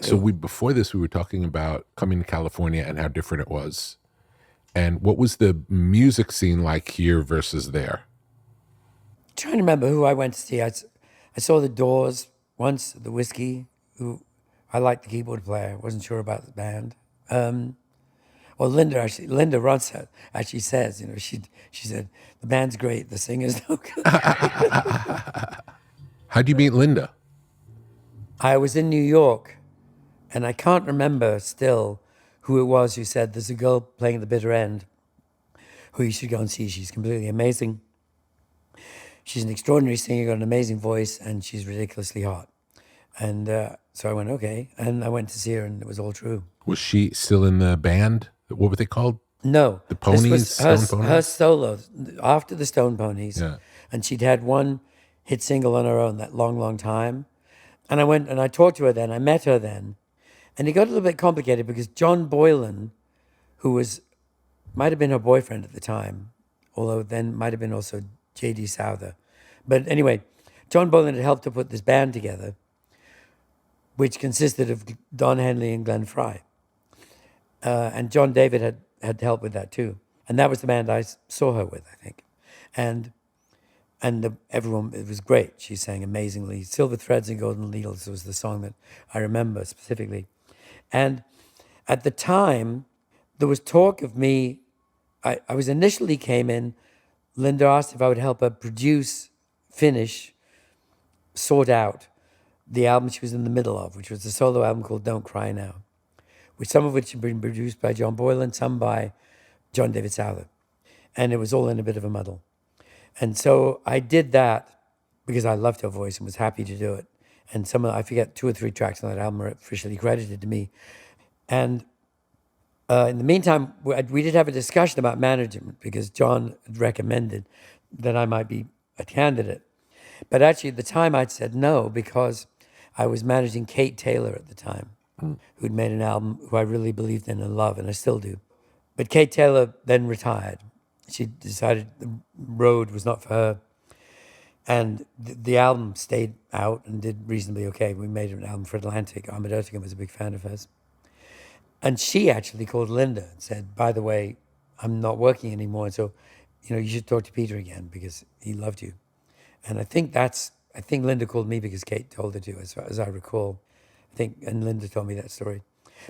So before this, we were talking about coming to California and how different it was. And what was the music scene like here versus there? Trying to remember who I went to see. I saw the Doors once, the Whiskey, who I liked the keyboard player. Wasn't sure about the band. Well, Linda Ronstadt actually says, she said, the band's great, the singer's no good. How'd you meet Linda? I was in New York, and I can't remember still who it was who said, there's a girl playing at the bitter end who you should go and see. She's completely amazing. She's an extraordinary singer, got an amazing voice, and she's ridiculously hot. And so I went, okay. And I went to see her, and it was all true. Was she still in the band? What were they called? No, The this Ponies, was Stone her Ponies? solo after the Stone Ponies. Yeah. And she'd had one hit single on her own that long, long time. And I went and I talked to her then. I met her then. And it got a little bit complicated because John Boylan, who might have been her boyfriend at the time, although then might have been also J.D. Souther. But anyway, John Boylan had helped to put this band together, which consisted of Don Henley and Glenn Frey. And John David had helped with that too. And that was the band I saw her with, I think. And everyone, it was great. She sang amazingly. Silver Threads and Golden Needles was the song that I remember specifically. And at the time, there was talk of me. I was initially came in. Linda asked if I would help her finish, sort out the album she was in the middle of, which was a solo album called Don't Cry Now, some of which had been produced by John Boylan, some by John David Souther. And it was all in a bit of a muddle. And so I did that because I loved her voice and was happy to do it. And I forget, 2 or 3 tracks on that album are officially credited to me. And in the meantime, we did have a discussion about management because John had recommended that I might be a candidate. But actually, at the time, I'd said no because I was managing Kate Taylor at the time, who'd made an album who I really believed in and love, and I still do. But Kate Taylor then retired. She decided the road was not for her. And the album stayed out and did reasonably okay. We made an album for Atlantic. Ahmet Ertegun was a big fan of hers. And she actually called Linda and said, by the way, I'm not working anymore. So, you should talk to Peter again because he loved you. And I think Linda called me because Kate told her to, as far as I recall. And Linda told me that story.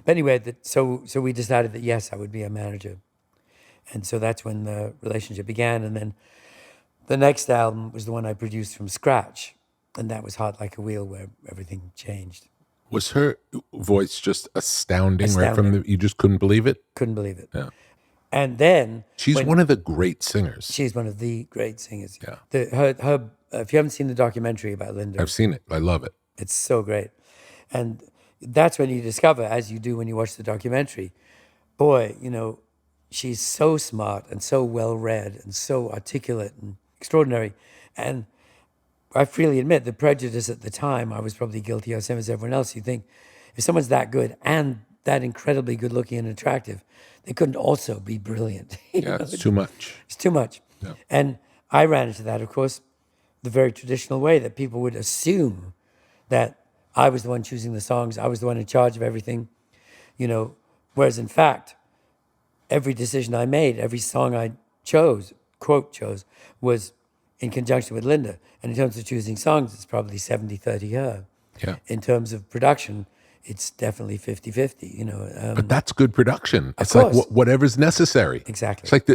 But anyway, so we decided that, yes, I would be a manager. And so that's when the relationship began. And then the next album was the one I produced from scratch. And that was Hot Like a Wheel, where everything changed. Was her voice just astounding, right Astounding. you just couldn't believe it? Couldn't believe it. Yeah. And then She's one of the great singers. she's one of the great singers. Yeah. Her if you haven't seen the documentary about Linda, I've seen it. I love it. it's so great. And that's when you discover, as you do when you watch the documentary, boy, she's so smart and so well-read and so articulate and extraordinary. And I freely admit the prejudice at the time, I was probably guilty of, same as everyone else. You think if someone's that good and that incredibly good looking and attractive, they couldn't also be brilliant. Yeah, it's too much. It's too much. Yeah. And I ran into that, of course, the very traditional way that people would assume that I was the one choosing the songs, I was the one in charge of everything, whereas in fact, every decision I made, every song I chose, was in conjunction with Linda. And in terms of choosing songs, it's probably 70-30 her. Yeah. In terms of production, it's definitely 50-50, But that's good production. It's course. like whatever's necessary. Exactly. It's like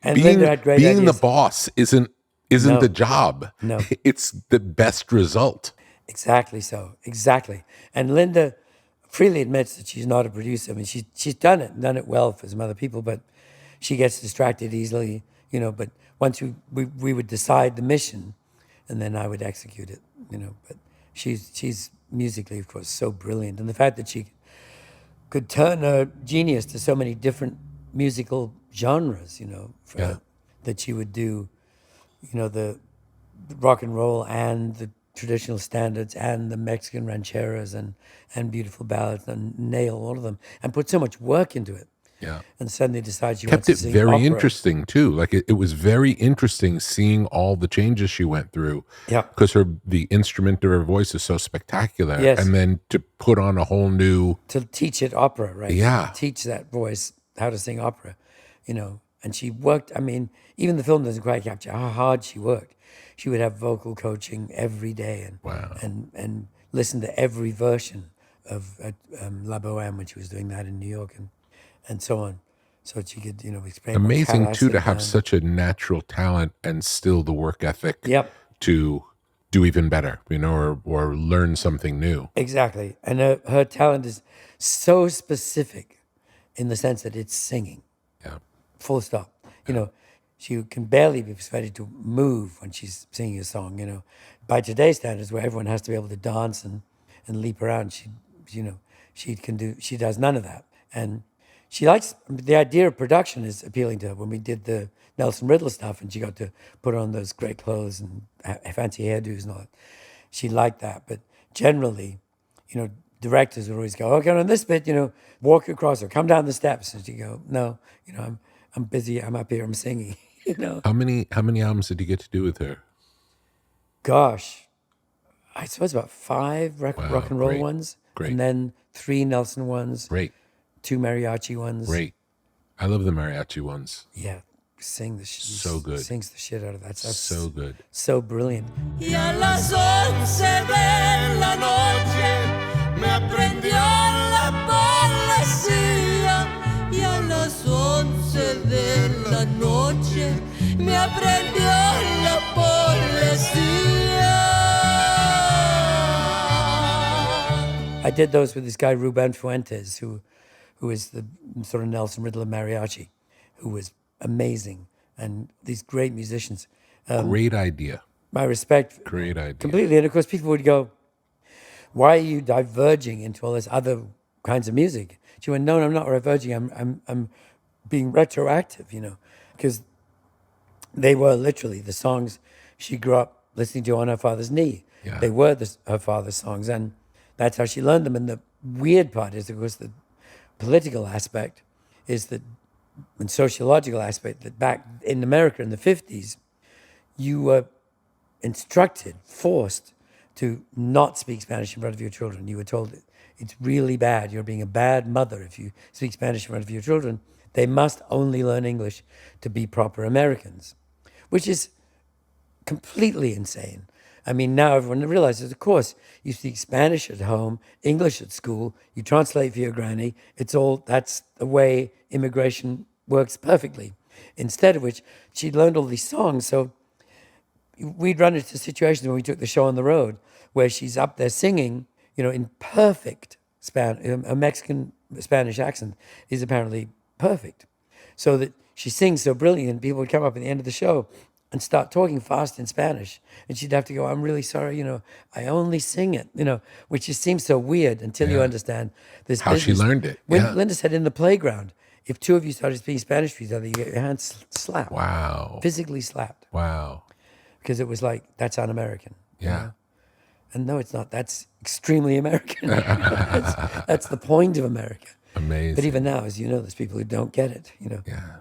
And being Linda had great being the ideas. boss isn't No. the job. No. It's the best result. Exactly so. Exactly. And Linda freely admits that she's not a producer. I mean, she's done it well for some other people, but she gets distracted easily, but once we would decide the mission and then I would execute it, but she's musically, of course, so brilliant. And the fact that she could turn her genius to so many different musical genres, that she would do, the rock and roll and the traditional standards and the Mexican rancheras and beautiful ballads and nail all of them and put so much work into it. Yeah. and suddenly decides she wants Kept to it sing very opera. interesting too. Like it was very interesting seeing all the changes she went through Yeah. because the instrument of her voice is so spectacular. Yes. And then to put on a whole new, To teach it opera, right? To yeah, teach that voice how to sing opera, And she worked, I mean, even the film doesn't quite capture how hard she worked. She would have vocal coaching every day wow, and listen to every version of La Boheme when she was doing that in New York and so on. So she could, explain what amazing Callas too to had have done. such a natural talent and still the work ethic Yep, to do even better, or learn something new. exactly. And her talent is so specific in the sense that it's singing. Yeah. Full stop. She can barely be persuaded to move when she's singing a song. By today's standards, where everyone has to be able to dance and leap around, she does none of that. And she likes the idea of production is appealing to her. When we did the Nelson Riddle stuff, and she got to put on those great clothes and fancy hairdos and all that, she liked that. But generally, directors would always go, okay, on this bit, walk across or come down the steps. And she go, no, I'm busy. I'm up here. I'm singing. How many albums did you get to do with her? Gosh, I suppose about five rock Wow, and roll great, ones, great, and then three Nelson ones, great, two mariachi ones. great. I love the mariachi ones. Yeah, So good. sings the shit out of that stuff. So good. So brilliant. Y a las 11 de la noche me aprendió la poesía. Y a las 11 de la noche me aprendió la poesía. I did those with this guy Rubin Fuentes, who is the sort of Nelson Riddle of mariachi, who was amazing, and these great musicians. Great idea. My respect, Great idea. completely. And of course, people would go, "Why are you diverging into all this other kinds of music?" She went, "No, I'm not diverging. I'm being retroactive, because they were literally the songs she grew up listening to on her father's knee. Yeah. They were her father's songs, and that's how she learned them. And the weird part is, of course, the political aspect is that, and sociological aspect, that back in America in the 50s, you were instructed, forced to not speak Spanish in front of your children. You were told it's really bad. You're being a bad mother if you speak Spanish in front of your children. They must only learn English to be proper Americans, which is completely insane. I mean, now everyone realizes, of course, you speak Spanish at home, English at school, you translate for your granny. That's the way immigration works perfectly. Instead of which, she'd learned all these songs. So we'd run into situations when we took the show on the road where she's up there singing, in perfect a Mexican Spanish accent is apparently perfect. So that she sings so brilliant, and people would come up at the end of the show and start talking fast in Spanish. And she'd have to go, "I'm really sorry, I only sing it," which just seems so weird until you Yeah. understand this How she business. learned it. When Yeah. Linda said in the playground, if two of you started speaking Spanish to each other, you get your hands slapped, Wow. physically slapped, Wow. because it was like, that's un-American. Yeah. And no, it's not. That's extremely American. that's the point of America. Amazing. But even now, as you know, there's people who don't get it. Yeah.